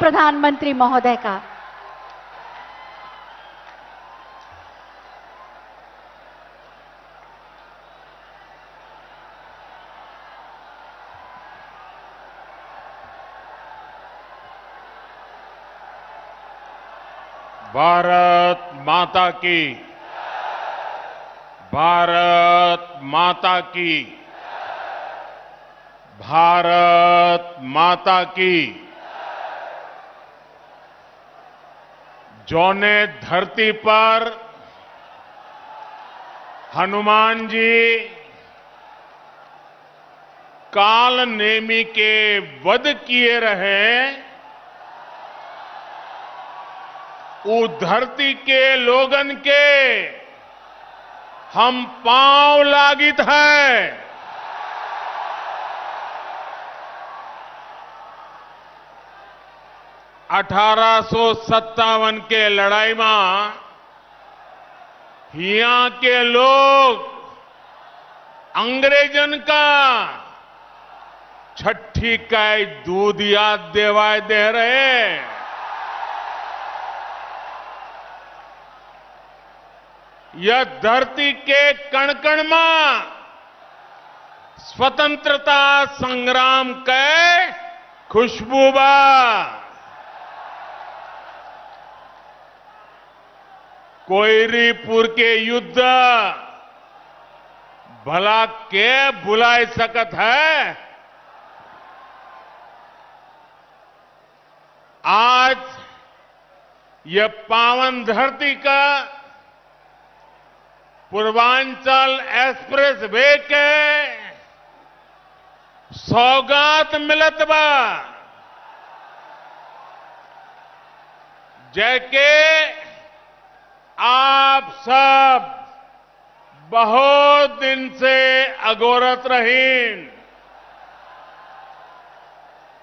प्रधानमंत्री महोदय का। भारत माता की, भारत माता की, भारत माता की। जौने धरती पर हनुमान जी काल नेमी के वध किए रहे, उस धरती के लोगन के हम पांव लागित है। 1857 के लड़ाई में यहाँ के लोग अंग्रेजन का छठी का दूध याद देवाय दे रहे। यह धरती के कण कण में स्वतंत्रता संग्राम के खुशबू बा। कोयरीपुर के युद्ध भला के भुलाए सकत है। आज यह पावन धरती का पूर्वांचल एक्सप्रेस वे के सौगात मिलत बा। जैके आप सब बहुत दिन से अगोरत रहीन।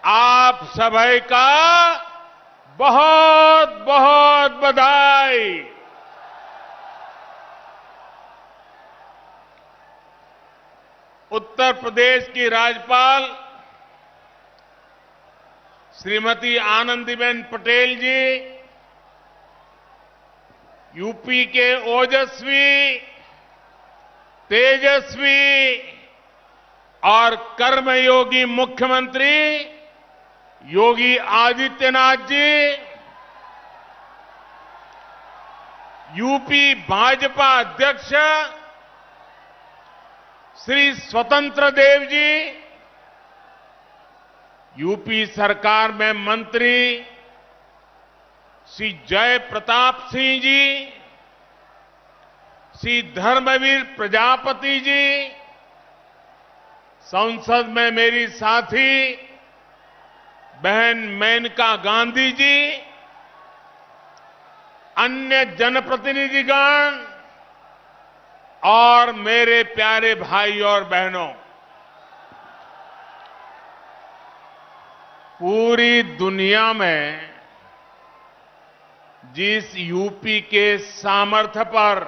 आप सभी का बहुत बहुत बधाई। उत्तर प्रदेश की राज्यपाल श्रीमती आनंदीबेन पटेल जी, यूपी के ओजस्वी, तेजस्वी और कर्मयोगी मुख्यमंत्री योगी आदित्यनाथ जी, यूपी भाजपा अध्यक्ष श्री स्वतंत्र देव जी, यूपी सरकार में मंत्री श्री जय प्रताप सिंह जी, श्री धर्मवीर प्रजापति जी, संसद में मेरी साथी बहन मेनका गांधी जी, अन्य जनप्रतिनिधिगण और मेरे प्यारे भाई और बहनों, पूरी दुनिया में जिस यूपी के सामर्थ्य पर,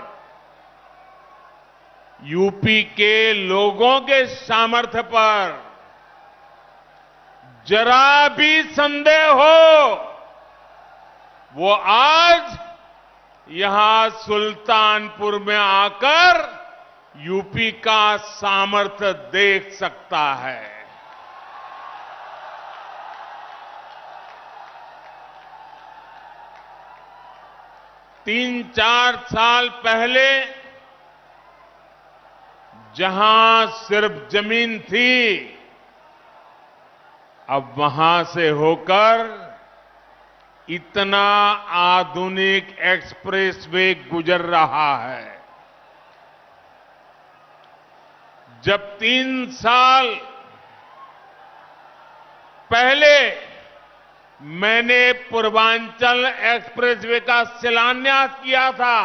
यूपी के लोगों के सामर्थ्य पर जरा भी संदेह हो, वो आज यहां सुल्तानपुर में आकर यूपी का सामर्थ्य देख सकता है। तीन चार साल पहले जहां सिर्फ जमीन थी, अब वहां से होकर इतना आधुनिक एक्सप्रेसवे गुजर रहा है। जब 3 साल पहले मैंने पूर्वांचल एक्सप्रेसवे का शिलान्यास किया था,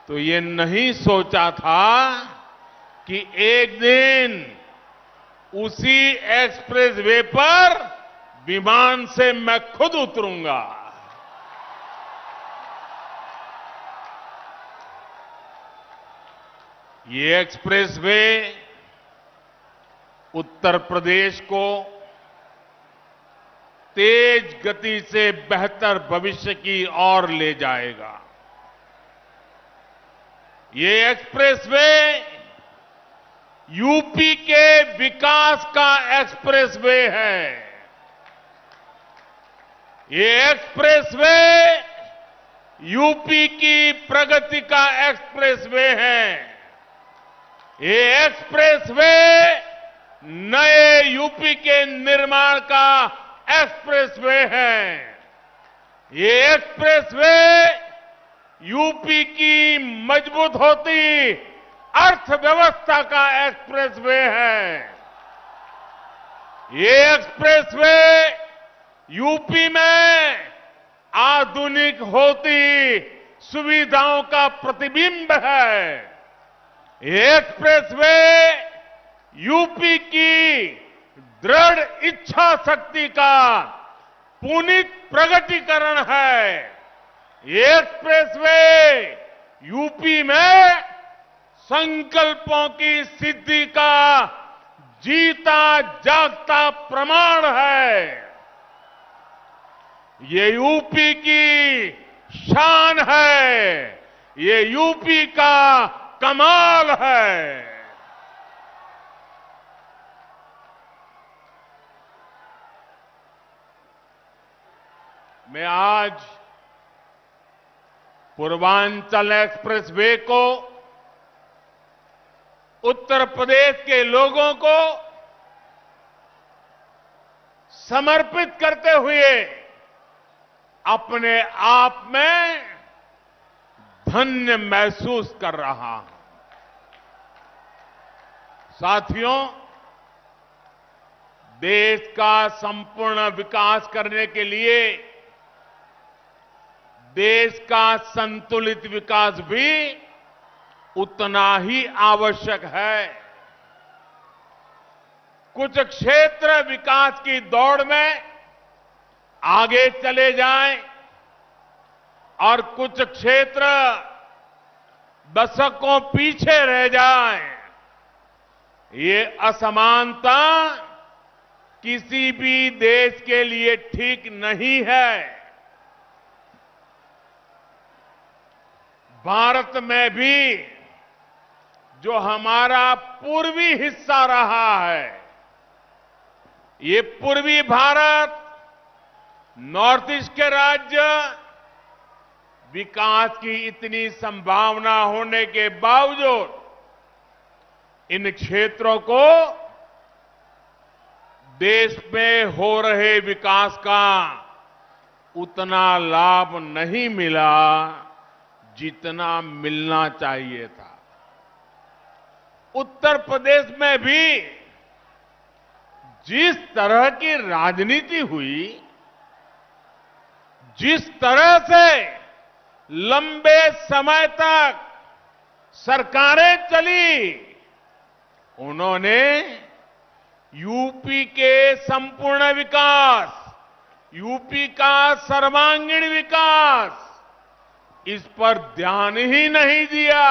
तो ये नहीं सोचा था कि एक दिन उसी एक्सप्रेसवे पर विमान से मैं खुद उतरूंगा। ये एक्सप्रेसवे उत्तर प्रदेश को तेज गति से बेहतर भविष्य की ओर ले जाएगा। ये एक्सप्रेसवे यूपी के विकास का एक्सप्रेसवे है। ये एक्सप्रेसवे यूपी की प्रगति का एक्सप्रेसवे है। ये एक्सप्रेसवे नए यूपी के निर्माण का एक्सप्रेसवे है। ये एक्सप्रेसवे यूपी की मजबूत होती अर्थव्यवस्था का एक्सप्रेसवे है। ये एक्सप्रेसवे यूपी में आधुनिक होती सुविधाओं का प्रतिबिंब है। ये एक्सप्रेसवे यूपी की दृढ़ इच्छा शक्ति का पुनीत प्रगटीकरण है। ये एक्सप्रेसवे यूपी में संकल्पों की सिद्धि का जीता जागता प्रमाण है। ये यूपी की शान है। ये यूपी का कमाल है। मैं आज पूर्वांचल एक्सप्रेसवे को उत्तर प्रदेश के लोगों को समर्पित करते हुए अपने आप में धन्य महसूस कर रहा हूं। साथियों, देश का संपूर्ण विकास करने के लिए देश का संतुलित विकास भी उतना ही आवश्यक है। कुछ क्षेत्र विकास की दौड़ में आगे चले जाएं और कुछ क्षेत्र दशकों पीछे रह जाएं। ये असमानता किसी भी देश के लिए ठीक नहीं है। भारत में भी जो हमारा पूर्वी हिस्सा रहा है, ये पूर्वी भारत, नॉर्थ ईस्ट के राज्य विकास की इतनी संभावना होने के बावजूद इन क्षेत्रों को देश में हो रहे विकास का उतना लाभ नहीं मिला जितना मिलना चाहिए था। उत्तर प्रदेश में भी जिस तरह की राजनीति हुई, जिस तरह से लंबे समय तक सरकारें चली, उन्होंने यूपी के संपूर्ण विकास, यूपी का सर्वांगीण विकास, इस पर ध्यान ही नहीं दिया।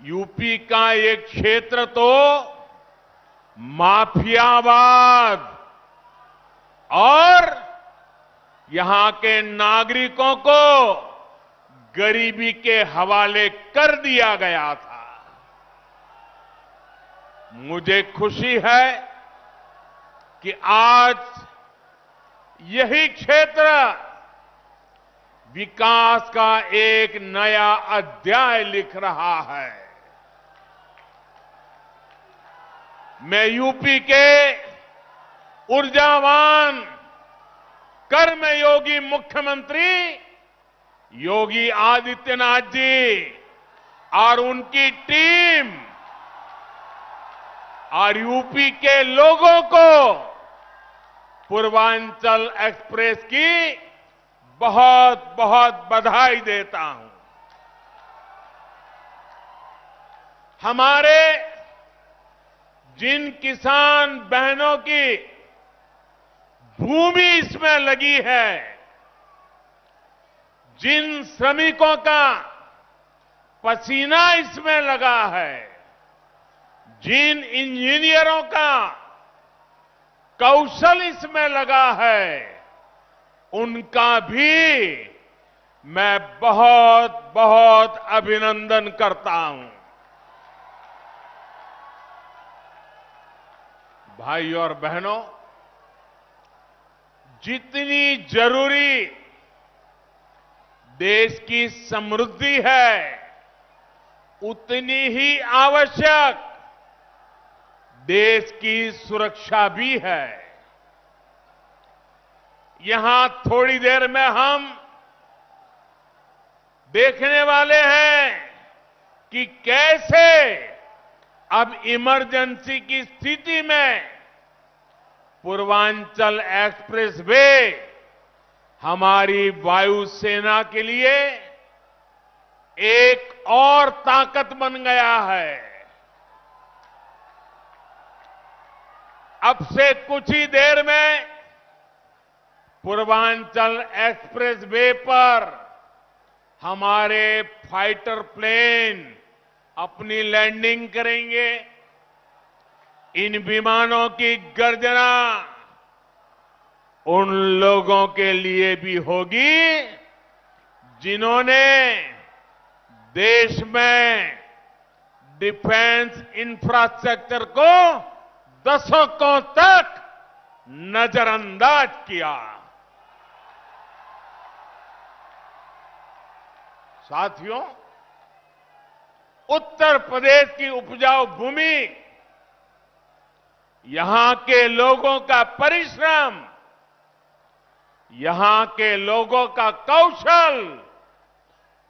यूपी का एक क्षेत्र तो माफियावाद और यहां के नागरिकों को गरीबी के हवाले कर दिया गया था। मुझे खुशी है कि आज यही क्षेत्र विकास का एक नया अध्याय लिख रहा है। मैं यूपी के ऊर्जावान कर्मयोगी मुख्यमंत्री योगी आदित्यनाथ जी और उनकी टीम और यूपी के लोगों को पूर्वांचल एक्सप्रेस की बहुत बहुत बधाई देता हूं। हमारे जिन किसान बहनों की भूमि इसमें लगी है, जिन श्रमिकों का पसीना इसमें लगा है, जिन इंजीनियरों का कौशल इसमें लगा है, उनका भी मैं बहुत बहुत अभिनंदन करता हूं। भाई और बहनों, जितनी जरूरी देश की समृद्धि है, उतनी ही आवश्यक देश की सुरक्षा भी है। यहां थोड़ी देर में हम देखने वाले हैं कि कैसे अब इमरजेंसी की स्थिति में पूर्वांचल एक्सप्रेस वे हमारी वायुसेना के लिए एक और ताकत बन गया है। अब से कुछ ही देर में पूर्वांचल एक्सप्रेस वे पर हमारे फाइटर प्लेन अपनी लैंडिंग करेंगे। इन विमानों की गर्जना उन लोगों के लिए भी होगी जिन्होंने देश में डिफेंस इंफ्रास्ट्रक्चर को दशकों तक नजरअंदाज किया। साथियों, उत्तर प्रदेश की उपजाऊ भूमि, यहां के लोगों का परिश्रम, यहां के लोगों का कौशल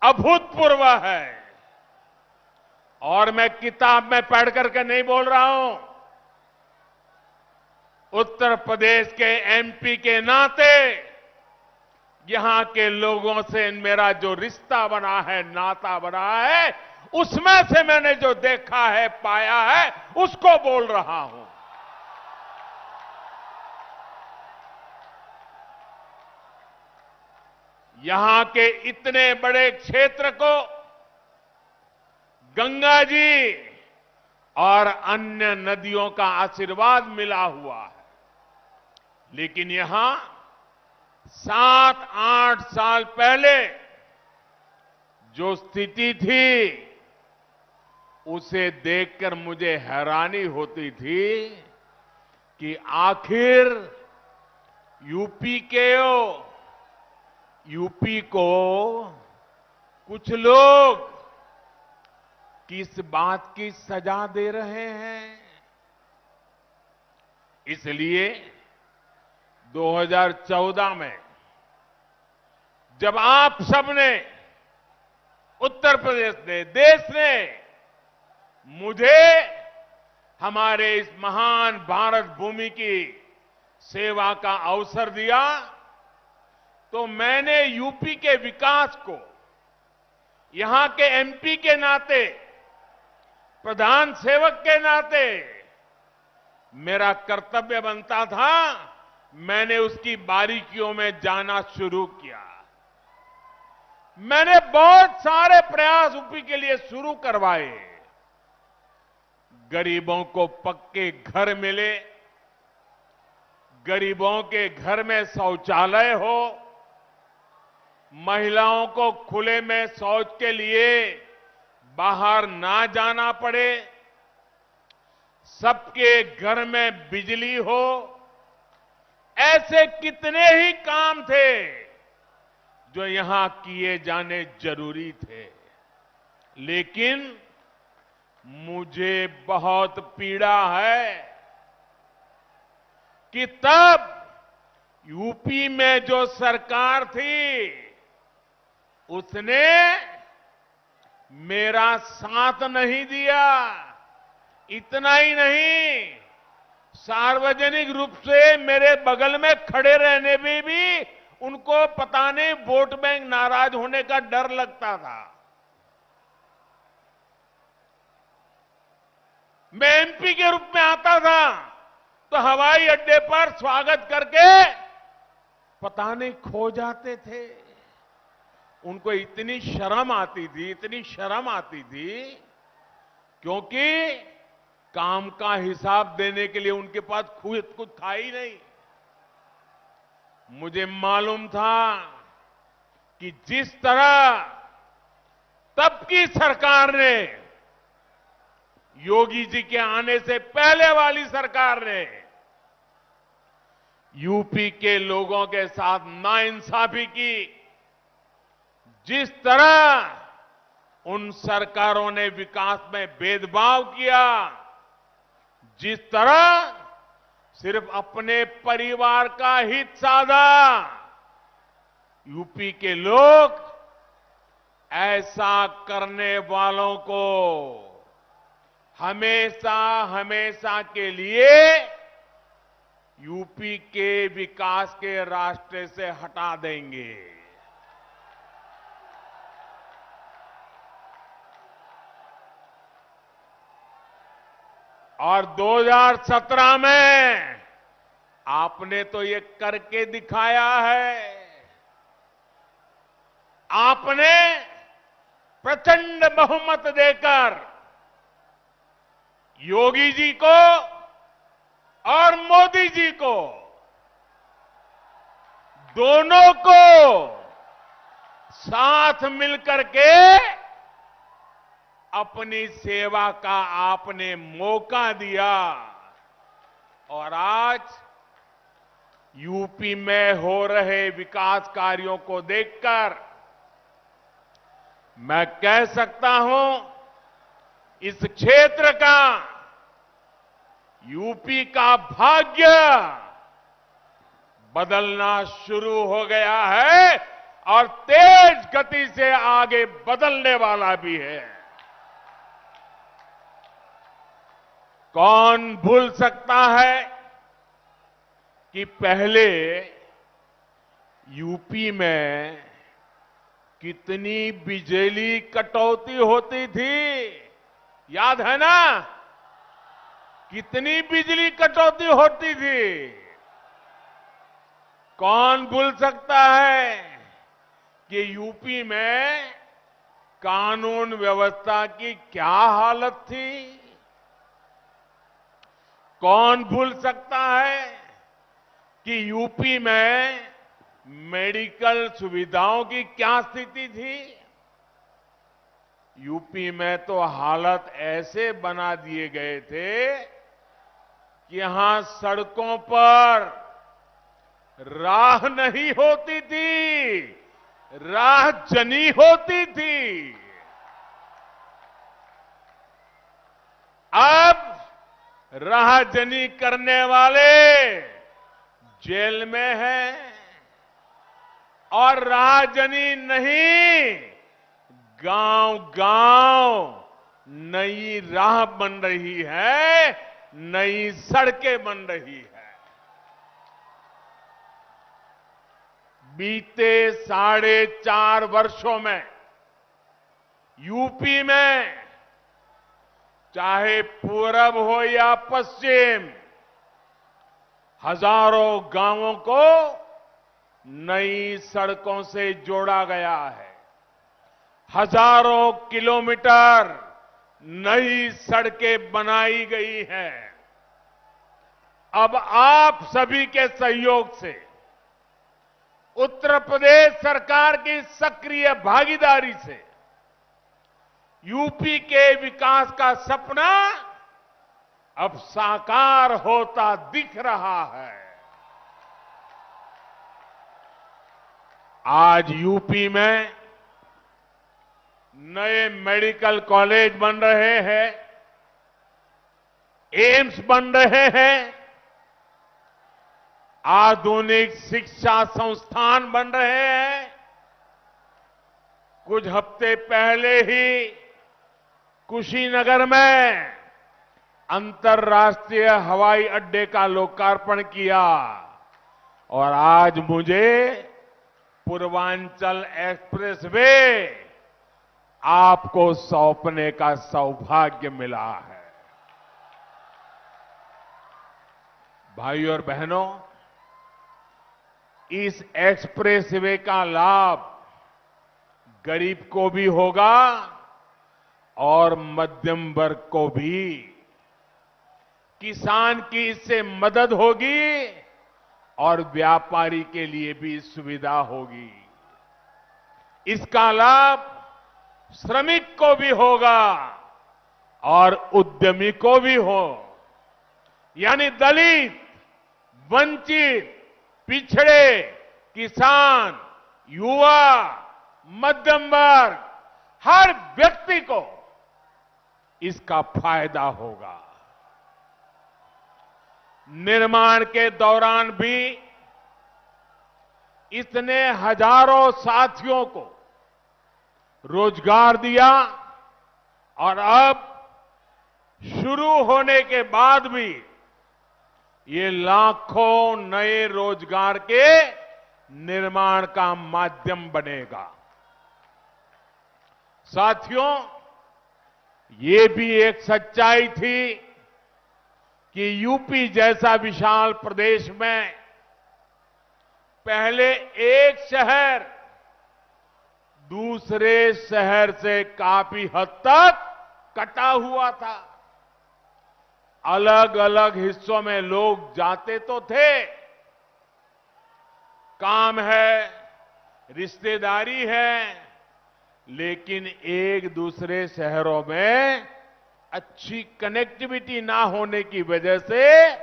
अभूतपूर्व है। और मैं किताब में पढ़ करके नहीं बोल रहा हूं, उत्तर प्रदेश के एमपी के नाते यहां के लोगों से मेरा जो रिश्ता बना है, नाता बना है, उसमें से मैंने जो देखा है, पाया है, उसको बोल रहा हूं। यहां के इतने बड़े क्षेत्र को गंगा जी और अन्य नदियों का आशीर्वाद मिला हुआ है, लेकिन यहां 7-8 साल पहले जो स्थिति थी, उसे देखकर मुझे हैरानी होती थी कि आखिर यूपी को कुछ लोग किस बात की सजा दे रहे हैं। इसलिए 2014 में जब आप सबने, उत्तर प्रदेश ने, देश ने मुझे हमारे इस महान भारत भूमि की सेवा का अवसर दिया, तो मैंने यूपी के विकास को यहां के एमपी के नाते, प्रधान सेवक के नाते मेरा कर्तव्य बनता था, मैंने उसकी बारीकियों में जाना शुरू किया। मैंने बहुत सारे प्रयास यूपी के लिए शुरू करवाए। गरीबों को पक्के घर मिले, गरीबों के घर में शौचालय हो, महिलाओं को खुले में शौच के लिए बाहर ना जाना पड़े, सबके घर में बिजली हो, ऐसे कितने ही काम थे जो यहां किए जाने जरूरी थे। लेकिन मुझे बहुत पीड़ा है कि तब यूपी में जो सरकार थी, उसने मेरा साथ नहीं दिया। इतना ही नहीं, सार्वजनिक रूप से मेरे बगल में खड़े रहने में भी उनको पता नहीं वोट बैंक नाराज होने का डर लगता था। मैं एमपी के रूप में आता था तो हवाई अड्डे पर स्वागत करके पता नहीं खो जाते थे। उनको इतनी शर्म आती थी, इतनी शर्म आती थी, क्योंकि काम का हिसाब देने के लिए उनके पास खुद कुछ था ही नहीं। मुझे मालूम था कि जिस तरह तब की सरकार ने, योगी जी के आने से पहले वाली सरकार ने यूपी के लोगों के साथ नाइंसाफी की, जिस तरह उन सरकारों ने विकास में भेदभाव किया, जिस तरह सिर्फ अपने परिवार का हित साधा, यूपी के लोग ऐसा करने वालों को हमेशा हमेशा के लिए यूपी के विकास के रास्ते से हटा देंगे। और 2017 में आपने तो ये करके दिखाया है। आपने प्रचंड बहुमत देकर योगी जी को और मोदी जी को, दोनों को साथ मिलकर के अपनी सेवा का आपने मौका दिया। और आज यूपी में हो रहे विकास कार्यों को देखकर मैं कह सकता हूं, इस क्षेत्र का, यूपी का भाग्य बदलना शुरू हो गया है और तेज गति से आगे बदलने वाला भी है। कौन भूल सकता है कि पहले यूपी में कितनी बिजली कटौती होती थी? याद है ना? कितनी बिजली कटौती होती थी? कौन भूल सकता है कि यूपी में कानून व्यवस्था की क्या हालत थी? कौन भूल सकता है कि यूपी में मेडिकल सुविधाओं की क्या स्थिति थी? यूपी में तो हालत ऐसे बना दिए गए थे कि यहां सड़कों पर राह नहीं होती थी, राह जनी होती थी। अब राहजनी करने वाले जेल में हैं और राहजनी नहीं, गांव-गांव नई राह बन रही है, नई सड़कें बन रही है। बीते 4.5 वर्षों में यूपी में चाहे पूरब हो या पश्चिम, हजारों गांवों को नई सड़कों से जोड़ा गया है। हजारों किलोमीटर नई सड़कें बनाई गई हैं। अब आप सभी के सहयोग से, उत्तर प्रदेश सरकार की सक्रिय भागीदारी से यूपी के विकास का सपना अब साकार होता दिख रहा है। आज यूपी में नए मेडिकल कॉलेज बन रहे हैं, एम्स बन रहे हैं, आधुनिक शिक्षा संस्थान बन रहे हैं। कुछ हफ्ते पहले ही कुशीनगर में अंतर्राष्ट्रीय हवाई अड्डे का लोकार्पण किया और आज मुझे पूर्वांचल एक्सप्रेसवे आपको सौंपने का सौभाग्य मिला है। भाइयों और बहनों, इस एक्सप्रेसवे का लाभ गरीब को भी होगा और मध्यम वर्ग को भी। किसान की इससे मदद होगी और व्यापारी के लिए भी सुविधा होगी। इसका लाभ श्रमिक को भी होगा और उद्यमी को भी हो, यानी दलित, वंचित, पिछड़े, किसान, युवा, मध्यम वर्ग, हर व्यक्ति को इसका फायदा होगा। निर्माण के दौरान भी इसने हजारों साथियों को रोजगार दिया और अब शुरू होने के बाद भी ये लाखों नए रोजगार के निर्माण का माध्यम बनेगा। साथियों, ये भी एक सच्चाई थी कि यूपी जैसा विशाल प्रदेश में पहले एक शहर दूसरे शहर से काफी हद तक कटा हुआ था। अलग अलग हिस्सों में लोग जाते तो थे, काम है, रिश्तेदारी है, लेकिन एक दूसरे शहरों में अच्छी कनेक्टिविटी ना होने की वजह से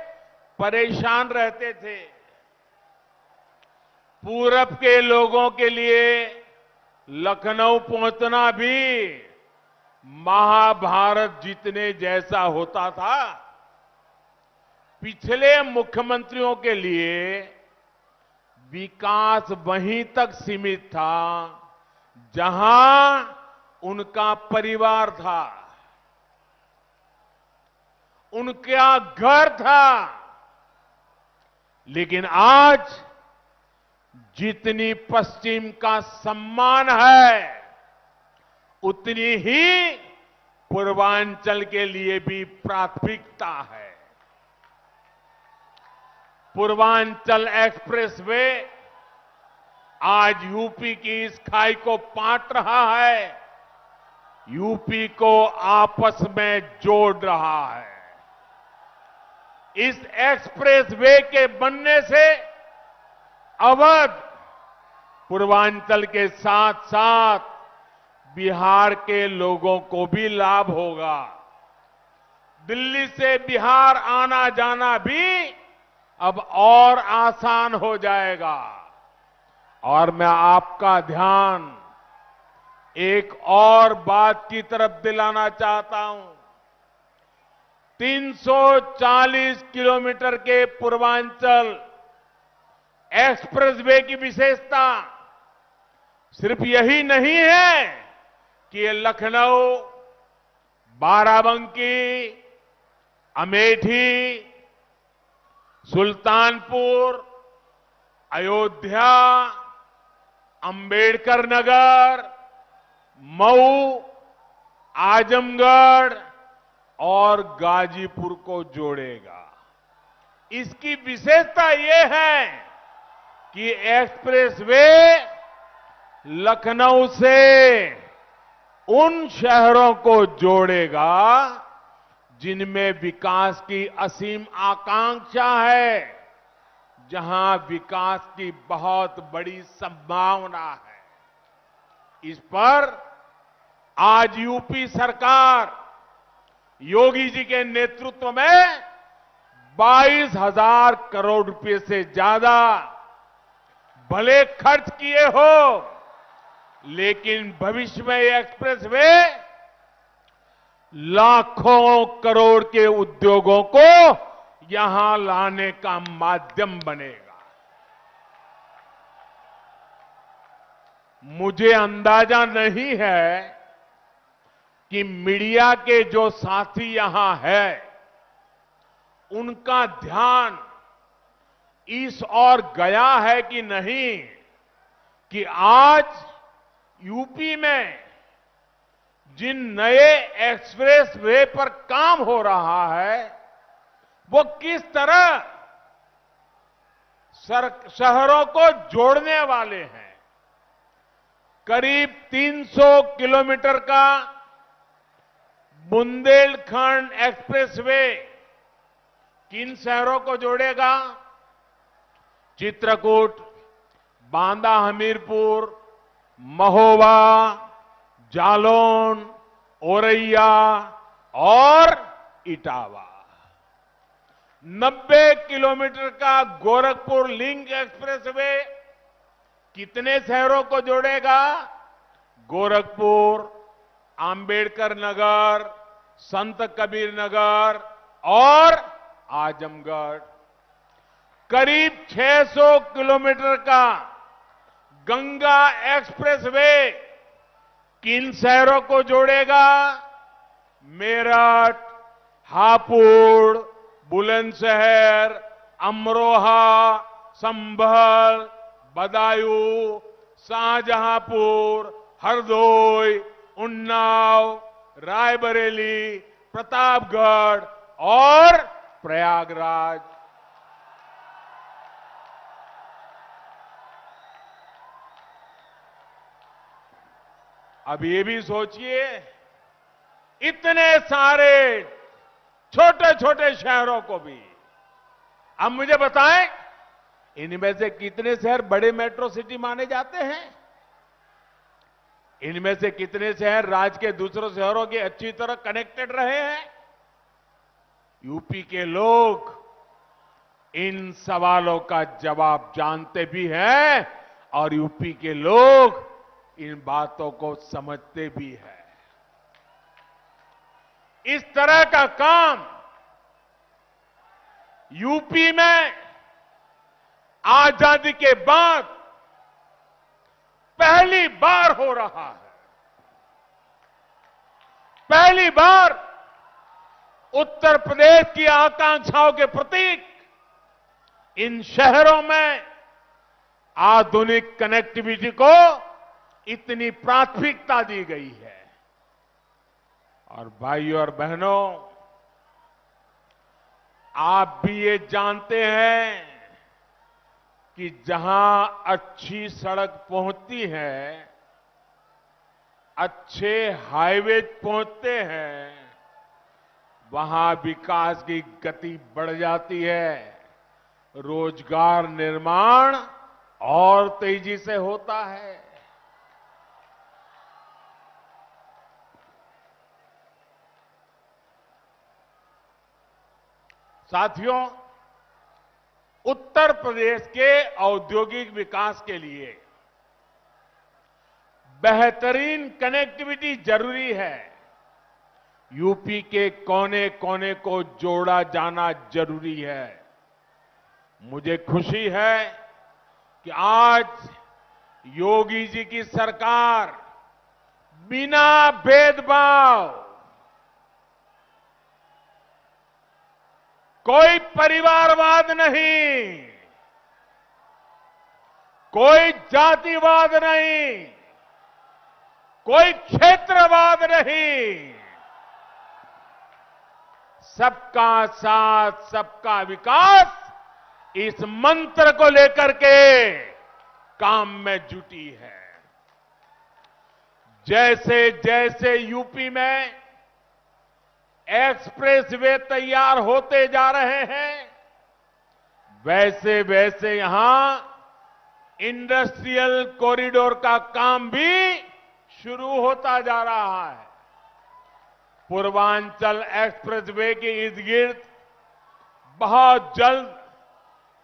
परेशान रहते थे। पूरब के लोगों के लिए लखनऊ पहुंचना भी महाभारत जीतने जैसा होता था। पिछले मुख्यमंत्रियों के लिए विकास वहीं तक सीमित था जहां उनका परिवार था, उनका घर था। लेकिन आज जितनी पश्चिम का सम्मान है, उतनी ही पूर्वांचल के लिए भी प्राथमिकता है। पूर्वांचल एक्सप्रेसवे आज यूपी की इस खाई को पाट रहा है, यूपी को आपस में जोड़ रहा है। इस एक्सप्रेसवे के बनने से अवध, पूर्वांचल के साथ साथ बिहार के लोगों को भी लाभ होगा। दिल्ली से बिहार आना जाना भी अब और आसान हो जाएगा। और मैं आपका ध्यान एक और बात की तरफ दिलाना चाहता हूं। 340 किलोमीटर के पूर्वांचल एक्सप्रेसवे की विशेषता सिर्फ यही नहीं है कि ये लखनऊ, बाराबंकी, अमेठी, सुल्तानपुर, अयोध्या, अंबेडकर नगर, मऊ, आजमगढ़ और गाजीपुर को जोड़ेगा। इसकी विशेषता यह है कि एक्सप्रेसवे लखनऊ से उन शहरों को जोड़ेगा जिनमें विकास की असीम आकांक्षा है, जहां विकास की बहुत बड़ी संभावना है। इस पर आज यूपी सरकार योगी जी के नेतृत्व में 22,000 करोड़ रुपए से ज्यादा भले खर्च किए हो, लेकिन भविष्य में ये एक्सप्रेसवे लाखों करोड़ के उद्योगों को यहां लाने का माध्यम बनेगा। मुझे अंदाजा नहीं है कि मीडिया के जो साथी यहां है, उनका ध्यान इस ओर गया है कि नहीं कि आज यूपी में जिन नए एक्सप्रेस वे पर काम हो रहा है, वो किस तरह शहरों को जोड़ने वाले हैं। करीब 300 किलोमीटर का बुंदेलखंड एक्सप्रेसवे किन शहरों को जोड़ेगा? चित्रकूट, बांदा हमीरपुर, महोबा, जालौन, औरैया और इटावा। 90 किलोमीटर का गोरखपुर लिंक एक्सप्रेसवे कितने शहरों को जोड़ेगा? गोरखपुर, आंबेडकर नगर, संत कबीर नगर और आजमगढ़। करीब 600 किलोमीटर का गंगा एक्सप्रेसवे किन शहरों को जोड़ेगा? मेरठ, हापुड़, बुलंदशहर, अमरोहा, संभल, बदायूं, शाहजहांपुर, हरदोई, उन्नाव, रायबरेली, प्रतापगढ़ और प्रयागराज। अब ये भी सोचिए, इतने सारे छोटे छोटे शहरों को भी। अब मुझे बताएं, इनमें से कितने शहर बड़े मेट्रो सिटी माने जाते हैं? इनमें से कितने शहर राज्य के दूसरों शहरों के अच्छी तरह कनेक्टेड रहे हैं? यूपी के लोग इन सवालों का जवाब जानते भी हैं और यूपी के लोग इन बातों को समझते भी हैं। इस तरह का काम यूपी में आजादी के बाद पहली बार हो रहा है। पहली बार उत्तर प्रदेश की आकांक्षाओं के प्रतीक इन शहरों में आधुनिक कनेक्टिविटी को इतनी प्राथमिकता दी गई है। और भाइयों और बहनों, आप भी ये जानते हैं कि जहां अच्छी सड़क पहुंचती है, अच्छे हाईवे पहुंचते हैं, वहां विकास की गति बढ़ जाती है, रोजगार निर्माण और तेजी से होता है। साथियों, उत्तर प्रदेश के औद्योगिक विकास के लिए बेहतरीन कनेक्टिविटी जरूरी है। यूपी के कोने कोने को जोड़ा जाना जरूरी है। मुझे खुशी है कि आज योगी जी की सरकार बिना भेदभाव, कोई परिवारवाद नहीं, कोई जातिवाद नहीं, कोई क्षेत्रवाद नहीं, सबका साथ, सबका विकास, इस मंत्र को लेकर के काम में जुटी है। जैसे जैसे यूपी में एक्सप्रेसवे तैयार होते जा रहे हैं, वैसे वैसे यहां इंडस्ट्रियल कॉरिडोर का काम भी शुरू होता जा रहा है। पूर्वांचल एक्सप्रेसवे के इर्द गिर्द बहुत जल्द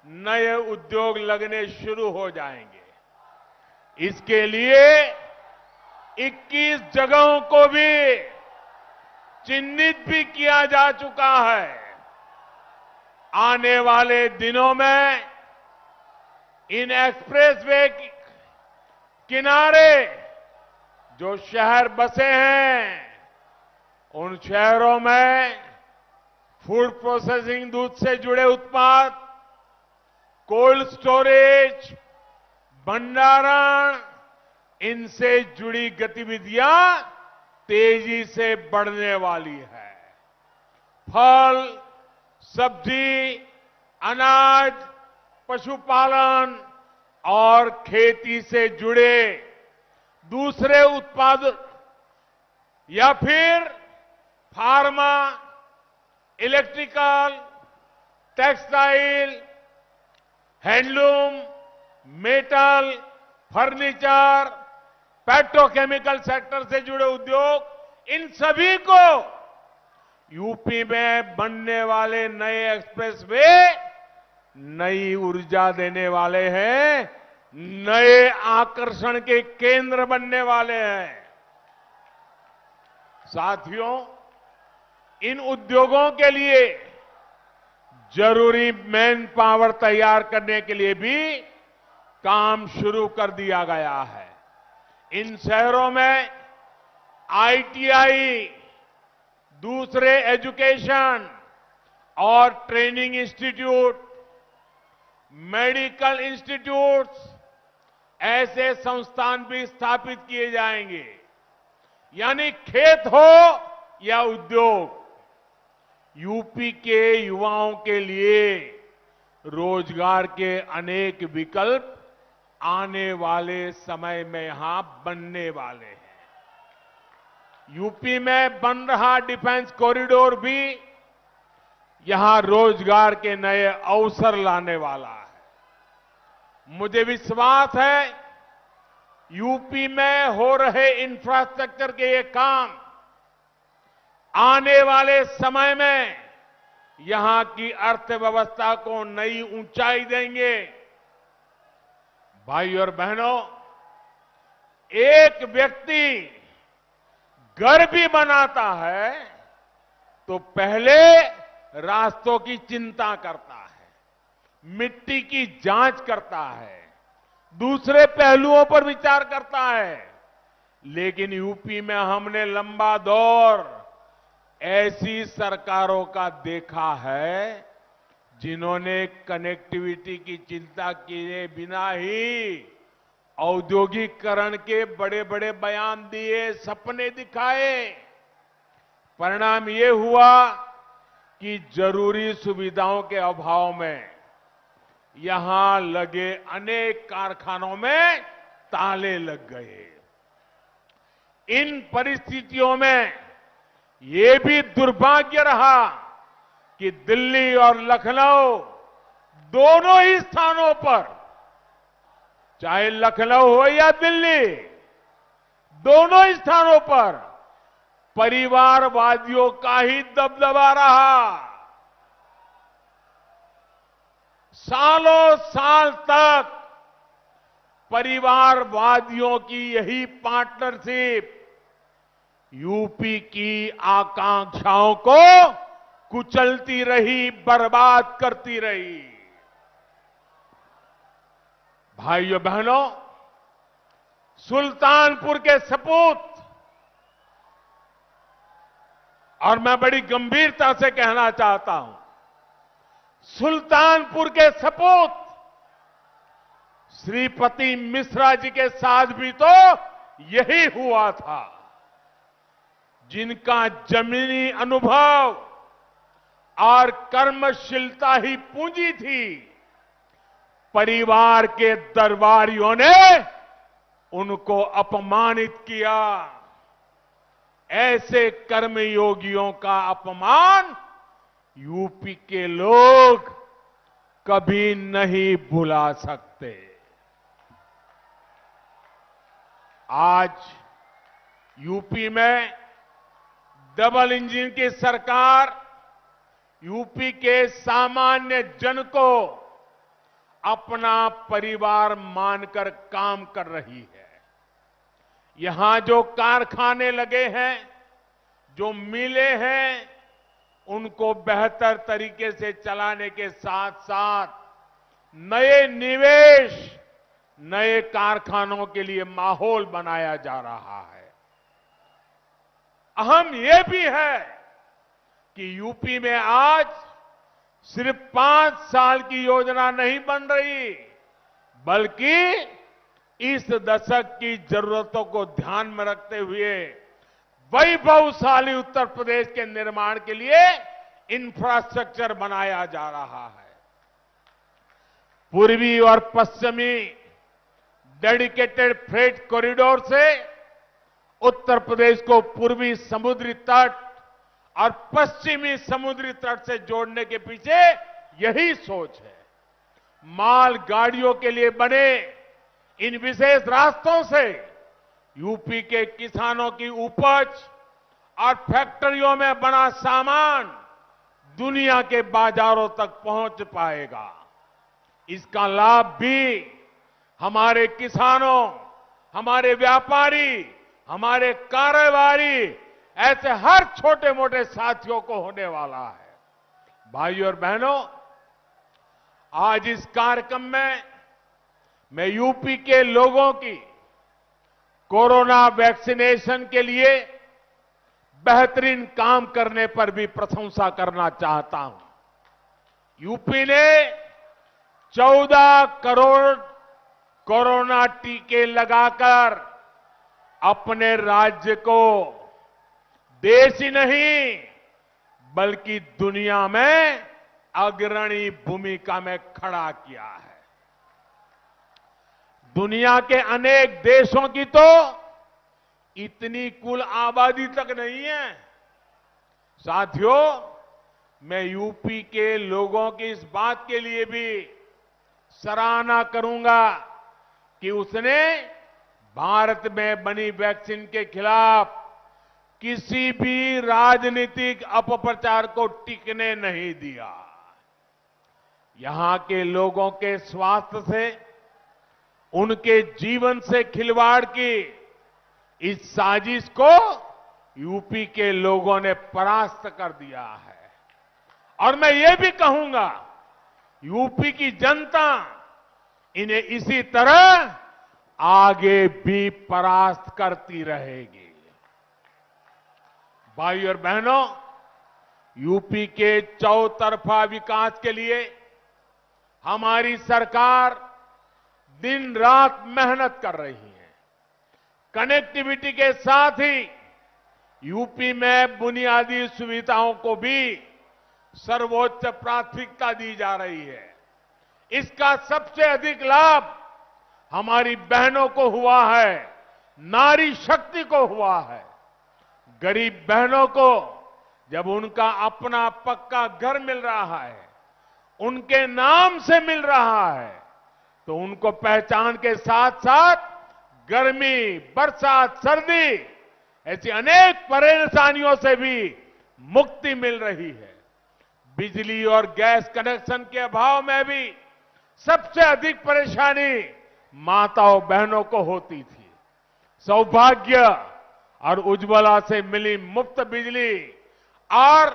नए उद्योग लगने शुरू हो जाएंगे। इसके लिए 21 जगहों को भी चिन्हित भी किया जा चुका है। आने वाले दिनों में इन एक्सप्रेसवे किनारे जो शहर बसे हैं, उन शहरों में फूड प्रोसेसिंग, दूध से जुड़े उत्पाद, कोल्ड स्टोरेज, भंडारण, इनसे जुड़ी गतिविधियां तेजी से बढ़ने वाली है। फल, सब्जी, अनाज, पशुपालन और खेती से जुड़े दूसरे उत्पाद या फिर pharma, electrical, textile, handloom, metal, furniture, petrochemical sector से जुड़े उद्योग, इन सभी को यूपी में बनने वाले नए एक्सप्रेसवे नई ऊर्जा देने वाले हैं, नए आकर्षण के केंद्र बनने वाले हैं। साथियों, इन उद्योगों के लिए जरूरी मैन पावर तैयार करने के लिए भी काम शुरू कर दिया गया है। इन शहरों में आईटीआई, दूसरे एजुकेशन और ट्रेनिंग इंस्टीट्यूट, मेडिकल इंस्टीट्यूट्स, ऐसे संस्थान भी स्थापित किए जाएंगे। यानी खेत हो या उद्योग, यूपी के युवाओं के लिए रोजगार के अनेक विकल्प आने वाले समय में यहां बनने वाले हैं। यूपी में बन रहा डिफेंस कॉरिडोर भी यहां रोजगार के नए अवसर लाने वाला है। मुझे विश्वास है यूपी में हो रहे इंफ्रास्ट्रक्चर के ये काम आने वाले समय में यहां की अर्थव्यवस्था को नई ऊंचाई देंगे। भाई और बहनों, एक व्यक्ति घर भी बनाता है तो पहले रास्तों की चिंता करता है, मिट्टी की जांच करता है, दूसरे पहलुओं पर विचार करता है। लेकिन यूपी में हमने लंबा दौर ऐसी सरकारों का देखा है जिन्होंने कनेक्टिविटी की चिंता किए बिना ही औद्योगिकरण के बड़े बड़े बयान दिए, सपने दिखाए। परिणाम ये हुआ कि जरूरी सुविधाओं के अभाव में यहां लगे अनेक कारखानों में ताले लग गए। इन परिस्थितियों में ये भी दुर्भाग्य रहा कि दिल्ली और लखनऊ दोनों ही स्थानों पर, चाहे लखनऊ हो या दिल्ली, दोनों ही स्थानों पर परिवारवादियों का ही दबदबा रहा। सालों साल तक परिवारवादियों की यही पार्टनरशिप यूपी की आकांक्षाओं को कुचलती रही, बर्बाद करती रही। भाइयों बहनों, सुल्तानपुर के सपूत, और मैं बड़ी गंभीरता से कहना चाहता हूं, सुल्तानपुर के सपूत श्रीपति मिश्रा जी के साथ भी तो यही हुआ था, जिनका जमीनी अनुभव और कर्मशीलता ही पूंजी थी। परिवार के दरबारियों ने उनको अपमानित किया। ऐसे कर्मयोगियों का अपमान यूपी के लोग कभी नहीं भुला सकते। आज यूपी में डबल इंजन की सरकार यूपी के सामान्य जन को अपना परिवार मानकर काम कर रही है। यहां जो कारखाने लगे हैं, जो मिलें हैं, उनको बेहतर तरीके से चलाने के साथ साथ नए निवेश, नए कारखानों के लिए माहौल बनाया जा रहा है। अहम यह भी है कि यूपी में आज सिर्फ 5 साल की योजना नहीं बन रही, बल्कि इस दशक की जरूरतों को ध्यान में रखते हुए वैभवशाली उत्तर प्रदेश के निर्माण के लिए इंफ्रास्ट्रक्चर बनाया जा रहा है। पूर्वी और पश्चिमी डेडिकेटेड फ्रेट कॉरिडोर से उत्तर प्रदेश को पूर्वी समुद्री तट और पश्चिमी समुद्री तट से जोड़ने के पीछे यही सोच है। माल गाड़ियों के लिए बने इन विशेष रास्तों से यूपी के किसानों की उपज और फैक्ट्रियों में बना सामान दुनिया के बाजारों तक पहुंच पाएगा। इसका लाभ भी हमारे किसानों, हमारे व्यापारी, हमारे कारोबारी, ऐसे हर छोटे मोटे साथियों को होने वाला है। भाइयों और बहनों, आज इस कार्यक्रम में मैं यूपी के लोगों की कोरोना वैक्सीनेशन के लिए बेहतरीन काम करने पर भी प्रशंसा करना चाहता हूं। यूपी ने 14 करोड़ कोरोना टीके लगाकर अपने राज्य को देश ही नहीं बल्कि दुनिया में अग्रणी भूमिका में खड़ा किया है। दुनिया के अनेक देशों की तो इतनी कुल आबादी तक नहीं है। साथियों, मैं यूपी के लोगों की इस बात के लिए भी सराहना करूंगा कि उसने भारत में बनी वैक्सीन के खिलाफ किसी भी राजनीतिक अपप्रचार को टिकने नहीं दिया। यहां के लोगों के स्वास्थ्य से, उनके जीवन से खिलवाड़ की इस साजिश को यूपी के लोगों ने परास्त कर दिया है। और मैं ये भी कहूंगा, यूपी की जनता इन्हें इसी तरह आगे भी परास्त करती रहेगी। भाई और बहनों, यूपी के चौतरफा विकास के लिए हमारी सरकार दिन रात मेहनत कर रही है। कनेक्टिविटी के साथ ही यूपी में बुनियादी सुविधाओं को भी सर्वोच्च प्राथमिकता दी जा रही है। इसका सबसे अधिक लाभ हमारी बहनों को हुआ है, नारी शक्ति को हुआ है। गरीब बहनों को जब उनका अपना पक्का घर मिल रहा है, उनके नाम से मिल रहा है, तो उनको पहचान के साथ साथ गर्मी, बरसात, सर्दी ऐसी अनेक परेशानियों से भी मुक्ति मिल रही है। बिजली और गैस कनेक्शन के अभाव में भी सबसे अधिक परेशानी माताओं बहनों को होती थी। सौभाग्य और उज्ज्वला से मिली मुफ्त बिजली और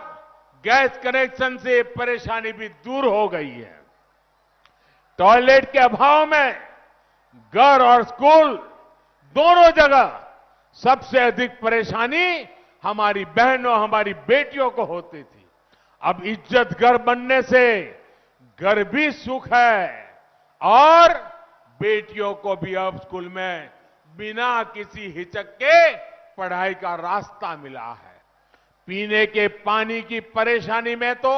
गैस कनेक्शन से परेशानी भी दूर हो गई है। टॉयलेट के अभाव में घर और स्कूल दोनों जगह सबसे अधिक परेशानी हमारी बहनों, हमारी बेटियों को होती थी। अब इज्जत घर बनने से घर भी सुख है और बेटियों को भी अब स्कूल में बिना किसी हिचक के पढ़ाई का रास्ता मिला है। पीने के पानी की परेशानी में तो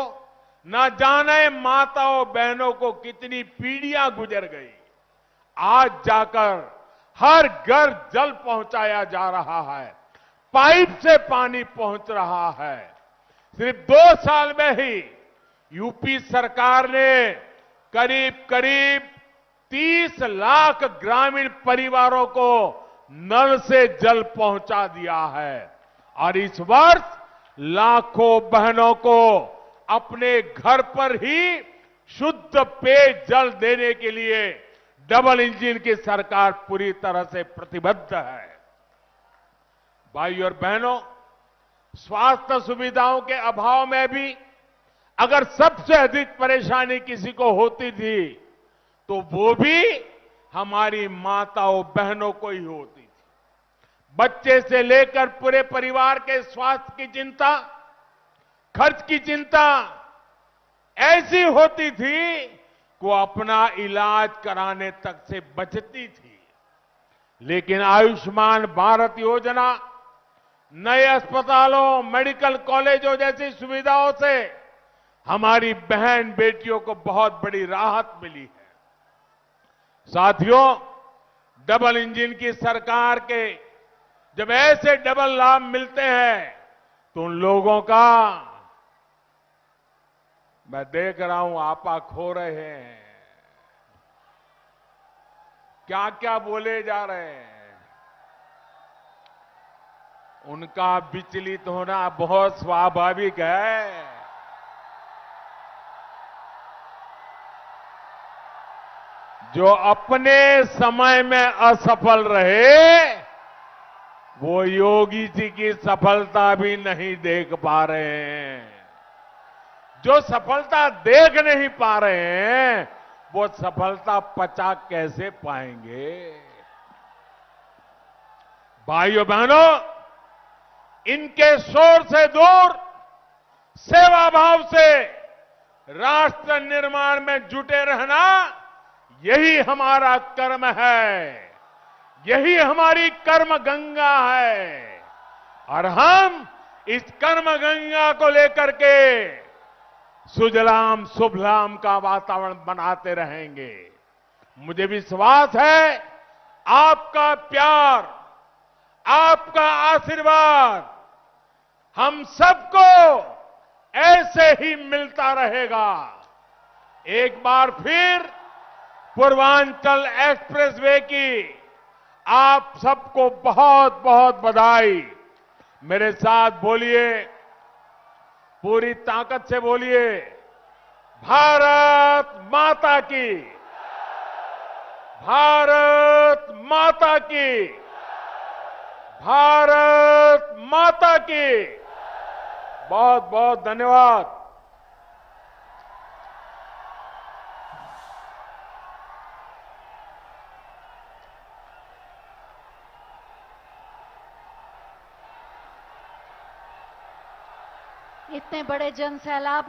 न जाने माताओं बहनों को कितनी पीढ़ियां गुजर गई। आज जाकर हर घर जल पहुंचाया जा रहा है, पाइप से पानी पहुंच रहा है। सिर्फ 2 साल में ही यूपी सरकार ने करीब करीब 30 लाख ग्रामीण परिवारों को नल से जल पहुंचा दिया है और इस वर्ष लाखों बहनों को अपने घर पर ही शुद्ध पेयजल देने के लिए डबल इंजन की सरकार पूरी तरह से प्रतिबद्ध है। भाइयों और बहनों, स्वास्थ्य सुविधाओं के अभाव में भी अगर सबसे अधिक परेशानी किसी को होती थी तो वो भी हमारी माताओं बहनों को ही होती थी। बच्चे से लेकर पूरे परिवार के स्वास्थ्य की चिंता, खर्च की चिंता ऐसी होती थी कि वो अपना इलाज कराने तक से बचती थी। लेकिन आयुष्मान भारत योजना, नए अस्पतालों, मेडिकल कॉलेजों जैसी सुविधाओं से हमारी बहन बेटियों को बहुत बड़ी राहत मिली है। साथियों, डबल इंजन की सरकार के जब ऐसे डबल लाभ मिलते हैं तो उन लोगों का मैं देख रहा हूं आपा खो रहे हैं, क्या क्या बोले जा रहे हैं। उनका विचलित होना बहुत स्वाभाविक है। जो अपने समय में असफल रहे, वो योगी जी की सफलता भी नहीं देख पा रहे हैं। जो सफलता देख नहीं पा रहे हैं, वो सफलता पचा कैसे पाएंगे। भाइयों बहनों, इनके शोर से दूर सेवा भाव से राष्ट्र निर्माण में जुटे रहना, यही हमारा कर्म है, यही हमारी कर्म गंगा है। और हम इस कर्म गंगा को लेकर के सुजलाम सुफलाम का वातावरण बनाते रहेंगे। मुझे विश्वास है आपका प्यार, आपका आशीर्वाद हम सबको ऐसे ही मिलता रहेगा। एक बार फिर पूर्वांचल एक्सप्रेसवे की आप सबको बहुत बहुत बधाई। मेरे साथ बोलिए, पूरी ताकत से बोलिए, भारत माता की, भारत माता की, भारत माता की। बहुत बहुत धन्यवाद। इतने बड़े जन सैलाब में